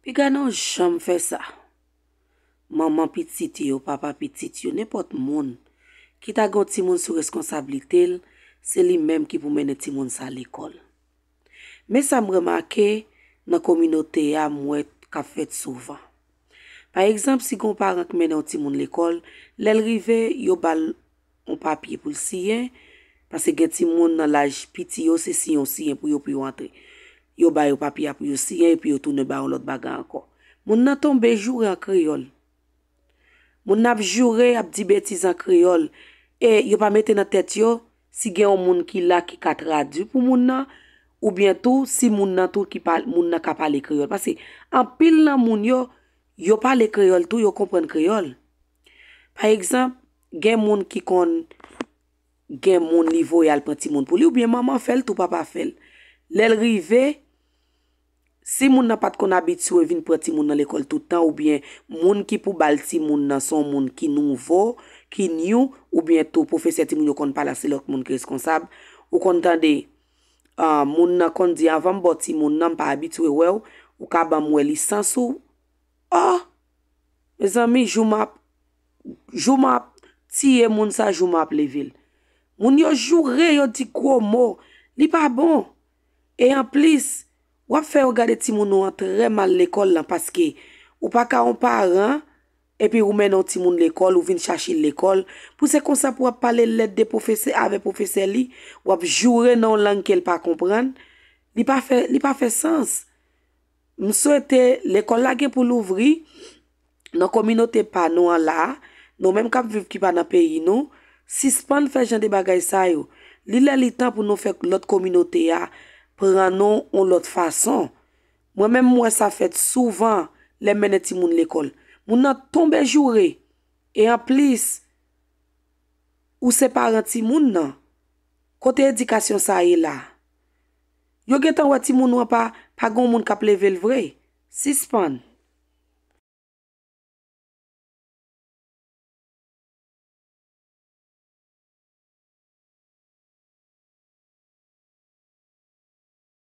Puis gars non jamais fait ça. Maman petite yo, papa petite yo, n'importe monde qui t'a gon ti moun sous responsabilité, c'est lui-même qui pour mener ti moun sa à l'école. Mais ça me remarqué dans communauté a moi qu'a fait souvent. Par exemple, si gon parent qui mène ti moun l'école, l'el rive yo bal un papier pour le signer parce que gen ti moun dans l'âge petit yo c'est signer pour yo entrer. Yo ba yo papier pour yo signer et puis yo tourne ba l'autre bagarre encore. Moun nan tombe jour en créole. Moun ap juré ap di bêtise en créole et yo pas mette dans tête yo si gen un moun qui là qui ka traduit pour moun nan ou bien tout si moun nan tout qui parle moun nan ka parler créole parce que en pile nan moun yo parle créole tout yo comprendre créole. Par exemple, gen moun qui kon gen moun niveau yal prend moun pour lui ou bien maman fait tout papa fait. L'el rive si moun n'a pas de kon habitué vinn prend ti moun dans l'école tout temps ou bien moun qui pour bal ti moun nan son moun qui nouveau, qui new ou bien tout professeur ti moun yo kon pas là c'est l'autre moun qui responsable ou kon tande moun nan kon di avant bon ti moun nan pas habitué ou ka ban mwen licence ou mes amis jou m'a tiye moun sa jou m'a level moun yo juré yo di gros mot li pas bon et en plus ou fait regarder ti moun nou très mal l'école là parce que ou pas ka on parent et puis ou mène ti moun l'école ou vinn chercher l'école pour c'est comme ça pour parler lettre des professeurs avec professeur li ou jouer dans langue qu'elle pas comprendre li pas fait sens me souhaite l'école là gen pour l'ouvrir dans communauté pas nous là nous même cap vivre qui pas dans pays nous suspend faire genre de bagay ça yo li temps pour nous faire l'autre communauté a prendre on l'autre façon moi ça fait souvent les mener ti moun l'école moun nan tombe jouré et en plus ou c'est parent ti moun nan côté éducation ça est là yo gen tan wè ti moun pas gon moun k'ap level vrai suspend